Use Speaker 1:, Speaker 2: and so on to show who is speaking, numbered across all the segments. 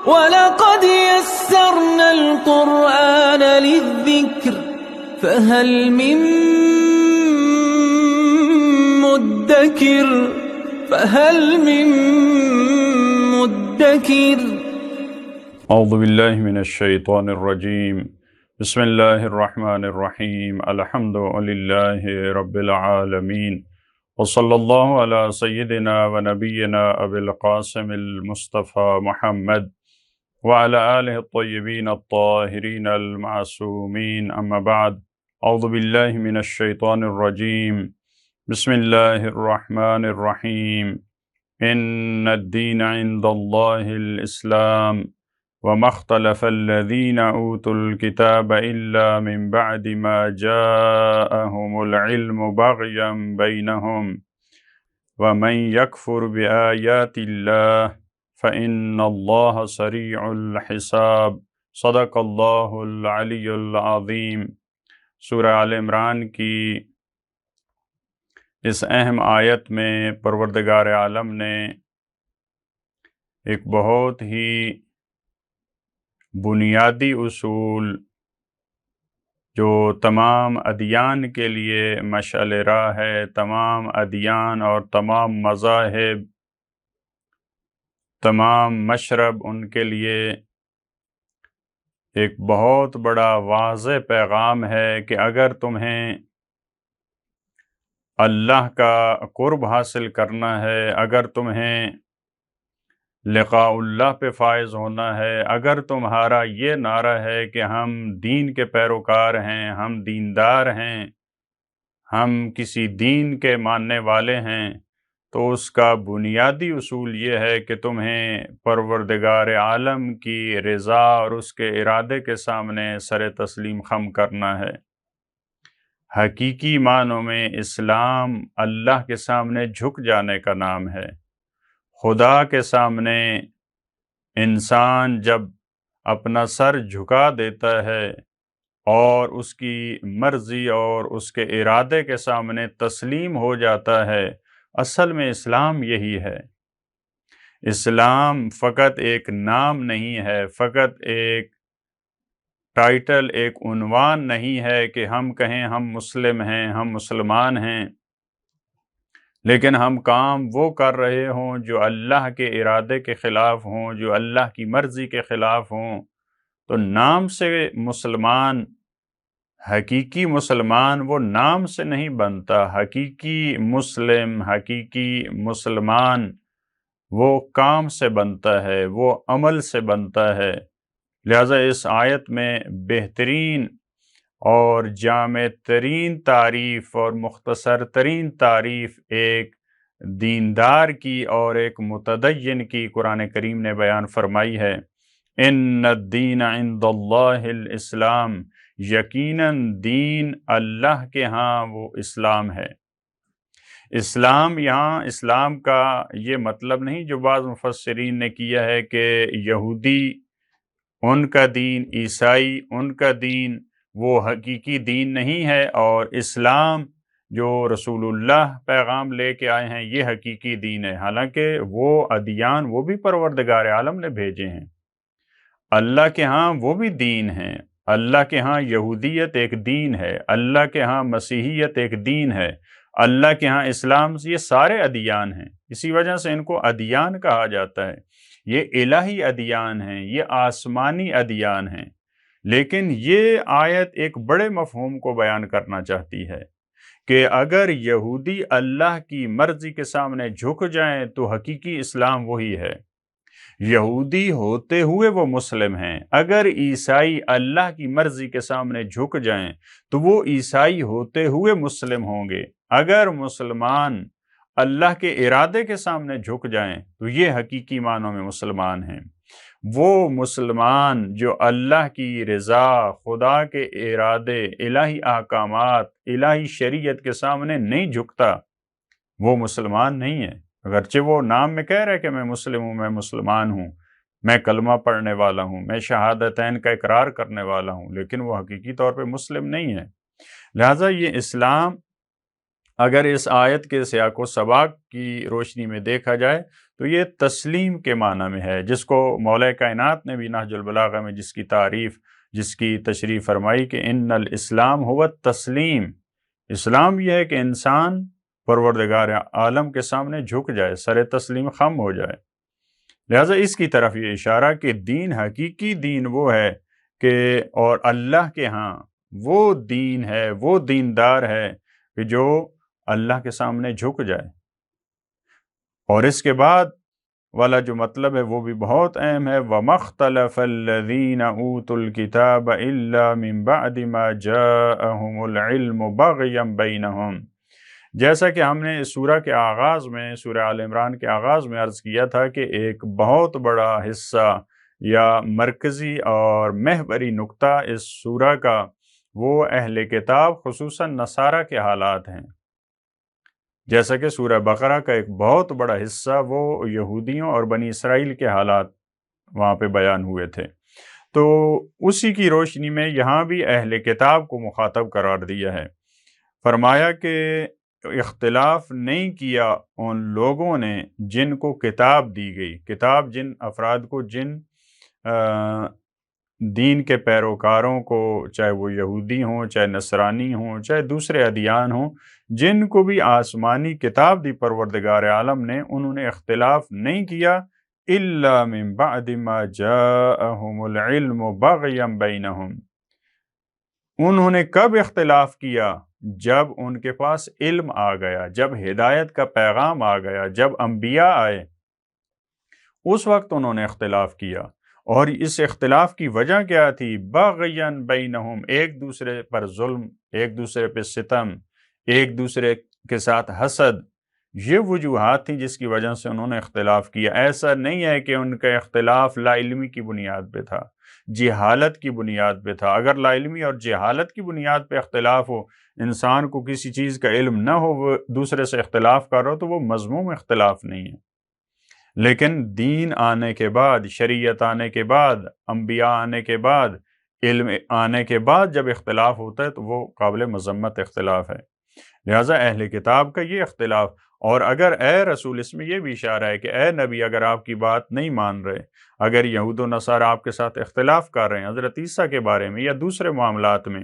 Speaker 1: وَلَقَدْ يَسَّرْنَا الْقُرْآنَ لِلذِّكْرِ فَهَلْ مِن مُّدَّكِرٍ
Speaker 2: اعوذ باللہ من الشیطان الرجیم بسم اللہ الرحمن الرحیم الحمد للہ رب العالمین وصلی اللہ علی سیدنا و نبینا ابی القاسم المصطفى محمد وعلى آلہ الطیبین الطاہرین المعصومین اما بعد اعوذ باللہ من الشیطان الرجیم بسم اللہ الرحمن الرحیم ان الدین عند اللہ الاسلام وما اختلف الذين أوتوا الكتاب إلا من بعد ما جاءهم العلم بغيا بينهم ومن يكفر بآيات الله فإن الله سريع الحساب صدق اللہ العلی العظیم۔ سورہ آل عمران کی اس اہم آیت میں پروردگار عالم نے ایک بہت ہی بنیادی اصول جو تمام ادیان کے لیے مشعل راہ ہے، تمام ادیان اور تمام مذاہب، تمام مشرب ان کے لیے ایک بہت بڑا واضح پیغام ہے کہ اگر تمہیں اللہ کا قرب حاصل کرنا ہے، اگر تمہیں لقاء اللہ پہ فائز ہونا ہے، اگر تمہارا یہ نعرہ ہے کہ ہم دین کے پیروکار ہیں، ہم دیندار ہیں، ہم کسی دین کے ماننے والے ہیں، تو اس کا بنیادی اصول یہ ہے کہ تمہیں پروردگار عالم کی رضا اور اس کے ارادے کے سامنے سر تسلیم خم کرنا ہے۔ حقیقی معنوں میں اسلام اللہ کے سامنے جھک جانے کا نام ہے۔ خدا کے سامنے انسان جب اپنا سر جھکا دیتا ہے اور اس کی مرضی اور اس کے ارادے کے سامنے تسلیم ہو جاتا ہے، اصل میں اسلام یہی ہے۔ اسلام فقط ایک نام نہیں ہے، فقط ایک ٹائٹل، ایک عنوان نہیں ہے کہ ہم کہیں ہم مسلم ہیں، ہم مسلمان ہیں، لیکن ہم کام وہ کر رہے ہوں جو اللہ کے ارادے کے خلاف ہوں، جو اللہ کی مرضی کے خلاف ہوں، تو نام سے مسلمان، حقیقی مسلمان وہ نام سے نہیں بنتا۔ حقیقی مسلم، حقیقی مسلمان وہ کام سے بنتا ہے، وہ عمل سے بنتا ہے۔ لہٰذا اس آیت میں بہترین اور جامع ترین تعریف اور مختصر ترین تعریف ایک دیندار کی اور ایک متدین کی قرآن کریم نے بیان فرمائی ہے۔ ان الدین عند اللہ الاسلام، یقیناً دین اللہ کے ہاں وہ اسلام ہے۔ اسلام، یہاں اسلام کا یہ مطلب نہیں جو بعض مفسرین نے کیا ہے کہ یہودی ان کا دین، عیسائی ان کا دین وہ حقیقی دین نہیں ہے، اور اسلام جو رسول اللہ پیغام لے کے آئے ہیں یہ حقیقی دین ہے۔ حالانکہ وہ ادیان وہ بھی پروردگار عالم نے بھیجے ہیں، اللہ کے ہاں وہ بھی دین ہیں۔ اللہ کے ہاں یہودیت ایک دین ہے، اللہ کے ہاں مسیحیت ایک دین ہے، اللہ کے ہاں اسلام، یہ سارے ادیان ہیں۔ اسی وجہ سے ان کو ادیان کہا جاتا ہے۔ یہ الہی ادیان ہیں، یہ آسمانی ادیان ہیں۔ لیکن یہ آیت ایک بڑے مفہوم کو بیان کرنا چاہتی ہے کہ اگر یہودی اللہ کی مرضی کے سامنے جھک جائیں تو حقیقی اسلام وہی ہے۔ یہودی ہوتے ہوئے وہ مسلم ہیں۔ اگر عیسائی اللہ کی مرضی کے سامنے جھک جائیں تو وہ عیسائی ہوتے ہوئے مسلم ہوں گے۔ اگر مسلمان اللہ کے ارادے کے سامنے جھک جائیں تو یہ حقیقی معنوں میں مسلمان ہیں۔ وہ مسلمان جو اللہ کی رضا، خدا کے ارادے، الہی احکامات، الہی شریعت کے سامنے نہیں جھکتا، وہ مسلمان نہیں ہے۔ اگرچہ وہ نام میں کہہ رہے کہ میں مسلم ہوں، میں مسلمان ہوں، میں کلمہ پڑھنے والا ہوں، میں شہادتین کا اقرار کرنے والا ہوں، لیکن وہ حقیقی طور پہ مسلم نہیں ہے۔ لہٰذا یہ اسلام اگر اس آیت کے سیاق و سباق کی روشنی میں دیکھا جائے تو یہ تسلیم کے معنی میں ہے، جس کو مولا کائنات نے بھی نہج البلاغہ میں جس کی تعریف، جس کی تشریح فرمائی کہ ان الاسلام هو التسلیم، اسلام یہ ہے کہ انسان پروردگار عالم کے سامنے جھک جائے، سر تسلیم خم ہو جائے۔ لہٰذا اس کی طرف یہ اشارہ کہ دین، حقیقی دین وہ ہے کہ، اور اللہ کے ہاں وہ دین ہے، وہ دیندار ہے کہ جو اللہ کے سامنے جھک جائے۔ اور اس کے بعد والا جو مطلب ہے وہ بھی بہت اہم ہے، وَمَا اخْتَلَفَ الَّذِينَ أُوتُوا الْكِتَابَ إِلَّا مِن بَعْدِ مَا جَاءَهُمُ الْعِلْمُ بَغْيًا بَيْنَهُمْ، جیسا کہ ہم نے اس سورہ کے آغاز میں، سورہ آل عمران کے آغاز میں عرض کیا تھا کہ ایک بہت بڑا حصہ یا مرکزی اور محوری نقطہ اس سورہ کا وہ اہل کتاب خصوصاً نصارہ کے حالات ہیں، جیسا کہ سورہ بقرہ کا ایک بہت بڑا حصہ وہ یہودیوں اور بنی اسرائیل کے حالات وہاں پہ بیان ہوئے تھے۔ تو اسی کی روشنی میں یہاں بھی اہل کتاب کو مخاطب قرار دیا ہے، فرمایا کہ اختلاف نہیں کیا ان لوگوں نے جن کو کتاب دی گئی، کتاب جن افراد کو، جن دین کے پیروکاروں کو، چاہے وہ یہودی ہوں، چاہے نصرانی ہوں، چاہے دوسرے ادیان ہوں، جن کو بھی آسمانی کتاب دی پروردگار عالم نے، انہوں نے اختلاف نہیں کیا، الا من بعد ما جاءہم العلم بغیا بینہم، انہوں نے کب اختلاف کیا؟ جب ان کے پاس علم آ گیا، جب ہدایت کا پیغام آ گیا، جب انبیاء آئے، اس وقت انہوں نے اختلاف کیا۔ اور اس اختلاف کی وجہ کیا تھی؟ بغیاً بینہم، ایک دوسرے پر ظلم، ایک دوسرے پہ ستم، ایک دوسرے کے ساتھ حسد، یہ وجوہات تھیں جس کی وجہ سے انہوں نے اختلاف کیا۔ ایسا نہیں ہے کہ ان کا اختلاف لا علمی کی بنیاد پہ تھا، جہالت کی بنیاد پہ تھا۔ اگر لا علمی اور جہالت کی بنیاد پہ اختلاف ہو، انسان کو کسی چیز کا علم نہ ہو، وہ دوسرے سے اختلاف کر رہا ہو، تو وہ مذموم اختلاف نہیں ہے۔ لیکن دین آنے کے بعد، شریعت آنے کے بعد، انبیاء آنے کے بعد، علم آنے کے بعد جب اختلاف ہوتا ہے تو وہ قابل مذمت اختلاف ہے۔ لہٰذا اہل کتاب کا یہ اختلاف، اور اگر اے رسول، اس میں یہ بھی اشارہ ہے کہ اے نبی، اگر آپ کی بات نہیں مان رہے، اگر یہود و نصارہ آپ کے ساتھ اختلاف کر رہے ہیں حضرت عیسیٰ کے بارے میں یا دوسرے معاملات میں،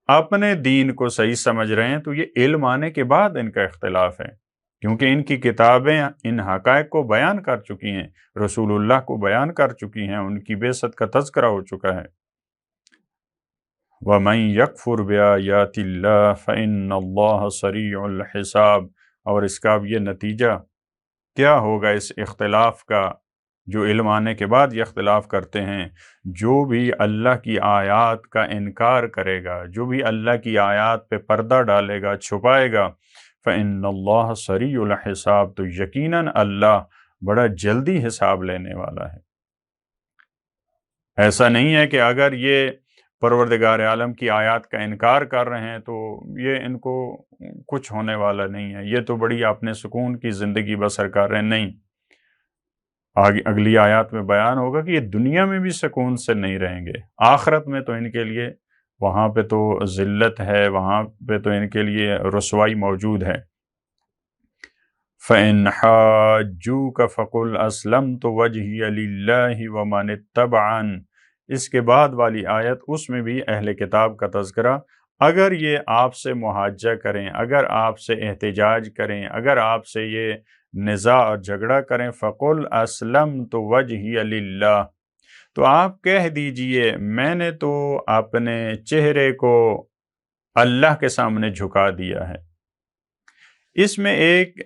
Speaker 2: اپنے دین کو صحیح سمجھ رہے ہیں، تو یہ علم آنے کے بعد ان کا اختلاف ہے، کیونکہ ان کی کتابیں ان حقائق کو بیان کر چکی ہیں، رسول اللہ کو بیان کر چکی ہیں، ان کی بعثت کا تذکرہ ہو چکا ہے۔ وَمَن يَكْفُرْ بِآيَاتِ اللَّهِ فَإِنَّ اللَّهَ سَرِيعُ الْحِسَابِ، اور اس کا اب یہ نتیجہ کیا ہوگا اس اختلاف کا، جو علم آنے کے بعد یہ اختلاف کرتے ہیں، جو بھی اللہ کی آیات کا انکار کرے گا، جو بھی اللہ کی آیات پہ پردہ ڈالے گا، چھپائے گا، فَإِنَّ اللَّهَ سَرِيعُ الْحِسَابِ، تو یقیناً اللہ بڑا جلدی حساب لینے والا ہے۔ ایسا نہیں ہے کہ اگر یہ پروردگار عالم کی آیات کا انکار کر رہے ہیں تو یہ ان کو کچھ ہونے والا نہیں ہے، یہ تو بڑی اپنے سکون کی زندگی بسر کر رہے ہیں، نہیں، اگلی آیات میں بیان ہوگا کہ یہ دنیا میں بھی سکون سے نہیں رہیں گے، آخرت میں تو ان کے لیے وہاں پہ تو ذلت ہے، وہاں پہ تو ان کے لیے رسوائی موجود ہے۔ فَإِنْ حَاجُّوكَ فَقُلْ أَسْلَمْتُ وَجْهِيَ لِلَّهِ وَمَنِ اتَّبَعَنِ، اس کے بعد والی آیت، اس میں بھی اہل کتاب کا تذکرہ۔ اگر یہ آپ سے محاجہ کریں، اگر آپ سے احتجاج کریں، اگر آپ سے یہ نزاع اور جھگڑا کریں، فَقُلْ أَسْلَمْتُ وَجْهِيَ لِلَّهِ، تو آپ کہہ دیجئے میں نے تو اپنے چہرے کو اللہ کے سامنے جھکا دیا ہے۔ اس میں ایک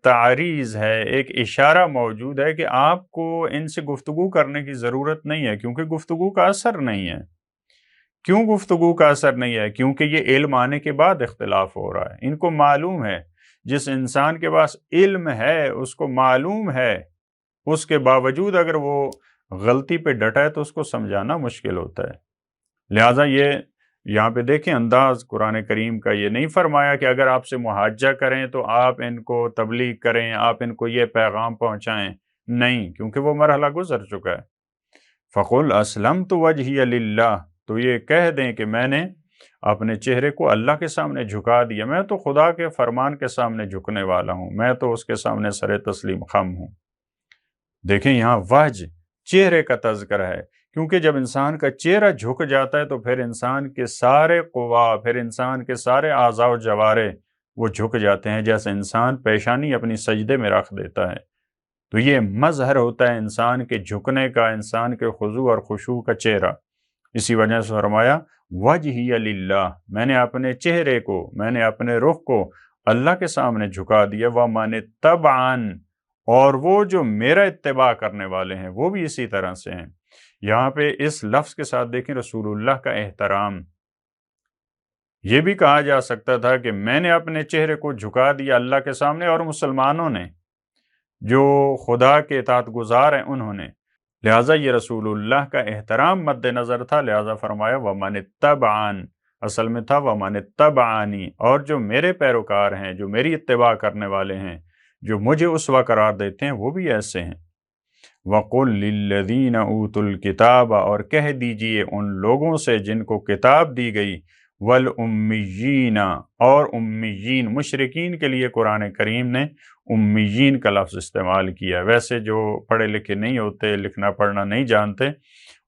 Speaker 2: تعریض ہے، ایک اشارہ موجود ہے کہ آپ کو ان سے گفتگو کرنے کی ضرورت نہیں ہے، کیونکہ گفتگو کا اثر نہیں ہے۔ کیوں گفتگو کا اثر نہیں ہے؟ کیونکہ یہ علم آنے کے بعد اختلاف ہو رہا ہے، ان کو معلوم ہے، جس انسان کے پاس علم ہے اس کو معلوم ہے، اس کے باوجود اگر وہ غلطی پہ ڈٹا ہے تو اس کو سمجھانا مشکل ہوتا ہے۔ لہٰذا یہ یہاں پہ دیکھیں انداز قرآن کریم کا، یہ نہیں فرمایا کہ اگر آپ سے محاجہ کریں تو آپ ان کو تبلیغ کریں، آپ ان کو یہ پیغام پہنچائیں، نہیں، کیونکہ وہ مرحلہ گزر چکا ہے۔ فَقُلْ أَسْلَمْتُ وَجْهِيَ لِلَّهِ، تو یہ کہہ دیں کہ میں نے اپنے چہرے کو اللہ کے سامنے جھکا دیا، میں تو خدا کے فرمان کے سامنے جھکنے والا ہوں، میں تو اس کے سامنے سر تسلیم خم ہوں۔ دیکھیں یہاں وجہ چہرے کا تذکرہ ہے، کیونکہ جب انسان کا چہرہ جھک جاتا ہے تو پھر انسان کے سارے قوا، پھر انسان کے سارے اعضاء و جوارح وہ جھک جاتے ہیں، جیسے انسان پیشانی اپنی سجدے میں رکھ دیتا ہے۔ تو یہ مظہر ہوتا ہے انسان کے جھکنے کا، انسان کے خضوع اور خشوع کا چہرہ۔ اسی وجہ سے فرمایا وجہی للہ، میں نے اپنے چہرے کو، میں نے اپنے رخ کو اللہ کے سامنے جھکا دیا۔ ومن اتبعن، اور وہ جو میرا اتباع کرنے والے ہیں وہ بھی اسی طرح سے ہیں۔ یہاں پہ اس لفظ کے ساتھ دیکھیں رسول اللہ کا احترام۔ یہ بھی کہا جا سکتا تھا کہ میں نے اپنے چہرے کو جھکا دیا اللہ کے سامنے، اور مسلمانوں نے جو خدا کے اطاعت گزار ہیں انہوں نے، لہٰذا یہ رسول اللہ کا احترام مد نظر تھا، لہٰذا فرمایا ومن اتبعن، اصل میں تھا ومن اتبعنی، اور جو میرے پیروکار ہیں، جو میری اتباع کرنے والے ہیں، جو مجھے اسوہ قرار دیتے ہیں، وہ بھی ایسے ہیں۔ وَقُلْ لِلَّذِينَ أُوتُوا الْكِتَابَ، اور کہہ دیجئے ان لوگوں سے جن کو کتاب دی گئی، وَالْأُمِّيِّينَ، اور امیین، مشرکین کے لیے قرآن کریم نے امیین کا لفظ استعمال کیا۔ ویسے جو پڑھے لکھے نہیں ہوتے، لکھنا پڑھنا نہیں جانتے،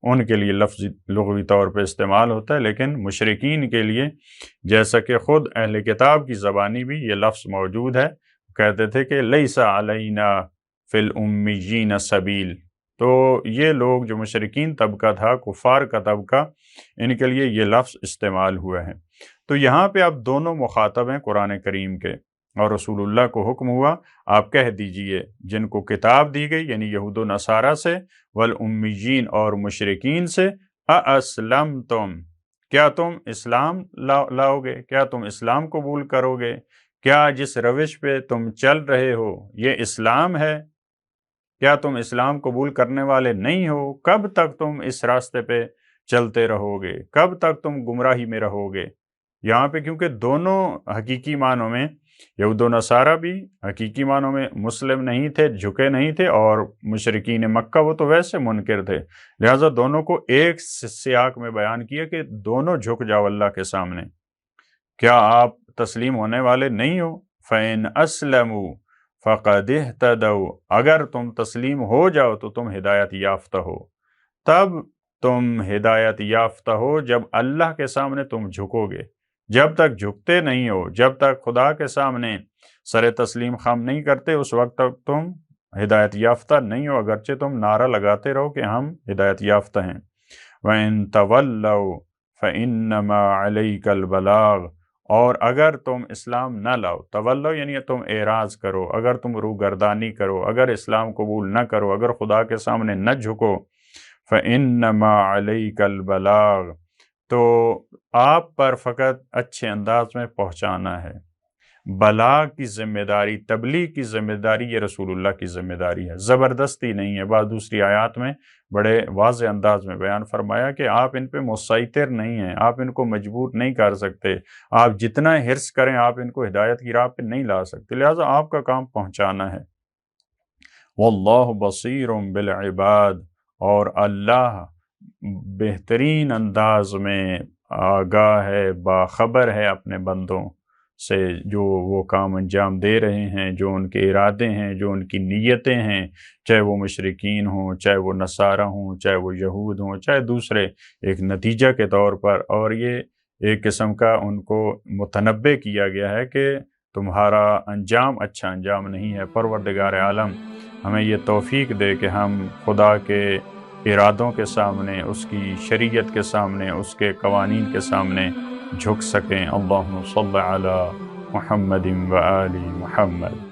Speaker 2: ان کے لیے لفظ لغوی طور پہ استعمال ہوتا ہے، لیکن مشرکین کے لیے، جیسا کہ خود اہل کتاب کی زبانی بھی یہ لفظ موجود ہے، کہتے تھے کہ لیس علینا فی الامیین سبیل۔ تو یہ لوگ جو مشرکین طبقہ تھا، کفار کا طبقہ، ان کے لیے یہ لفظ استعمال ہوا ہے۔ تو یہاں پہ آپ دونوں مخاطب ہیں قرآن کریم کے، اور رسول اللہ کو حکم ہوا آپ کہہ دیجئے جن کو کتاب دی گئی یعنی یہود و نصارہ سے، والامیین اور مشرکین سے، اَأَسْلَمْتُمْ، کیا تم اسلام لاؤ گے، کیا تم اسلام قبول کرو گے، کیا جس روش پہ تم چل رہے ہو یہ اسلام ہے، کیا تم اسلام قبول کرنے والے نہیں ہو؟ کب تک تم اس راستے پہ چلتے رہو گے، کب تک تم گمراہی میں رہو گے؟ یہاں پہ کیونکہ دونوں حقیقی معنوں میں، یہود و نصارہ بھی حقیقی معنوں میں مسلم نہیں تھے، جھکے نہیں تھے، اور مشرکین مکہ وہ تو ویسے منکر تھے، لہٰذا دونوں کو ایک سیاق میں بیان کیا کہ دونوں جھک جاؤ اللہ کے سامنے۔ کیا آپ تسلیم ہونے والے نہیں ہو؟ فَإِنْ أَسْلَمُوا فَقَدِ اهْتَدَوْا، اگر تم تسلیم ہو جاؤ تو تم ہدایت یافتہ ہو۔ تب تم ہدایت یافتہ ہو جب اللہ کے سامنے تم جھکو گے۔ جب تک جھکتے نہیں ہو، جب تک خدا کے سامنے سر تسلیم خم نہیں کرتے، اس وقت تک تم ہدایت یافتہ نہیں ہو، اگرچہ تم نعرہ لگاتے رہو کہ ہم ہدایت یافتہ ہیں۔ وَإِن تَوَلَّوْا فَإِنَّمَا عَلَيْكَ الْبَلَاغُ، اور اگر تم اسلام نہ لاؤ، تولو یعنی تم اعراض کرو، اگر تم روگردانی کرو، اگر اسلام قبول نہ کرو، اگر خدا کے سامنے نہ جھکو، فَإِنَّمَا عَلَيْكَ الْبَلَاغُ، تو آپ پر فقط اچھے انداز میں پہنچانا ہے۔ بلاغ کی ذمہ داری، تبلیغ کی ذمہ داری یہ رسول اللہ کی ذمہ داری ہے، زبردستی نہیں ہے۔ بعض دوسری آیات میں بڑے واضح انداز میں بیان فرمایا کہ آپ ان پہ مسیطر نہیں ہیں، آپ ان کو مجبور نہیں کر سکتے، آپ جتنا حرص کریں آپ ان کو ہدایت کی راہ پہ نہیں لا سکتے، لہٰذا آپ کا کام پہنچانا ہے۔ واللہ بصیر بالعباد، اور اللہ بہترین انداز میں آگاہ ہے، باخبر ہے اپنے بندوں سے، جو وہ کام انجام دے رہے ہیں، جو ان کے ارادے ہیں، جو ان کی نیتیں ہیں، چاہے وہ مشرکین ہوں، چاہے وہ نصارہ ہوں، چاہے وہ یہود ہوں، چاہے دوسرے، ایک نتیجہ کے طور پر۔ اور یہ ایک قسم کا ان کو متنبع کیا گیا ہے کہ تمہارا انجام اچھا انجام نہیں ہے۔ پروردگار عالم ہمیں یہ توفیق دے کہ ہم خدا کے ارادوں کے سامنے، اس کی شریعت کے سامنے، اس کے قوانین کے سامنے جھک سکیں۔ اللہم صلی علی محمد و آل محمد۔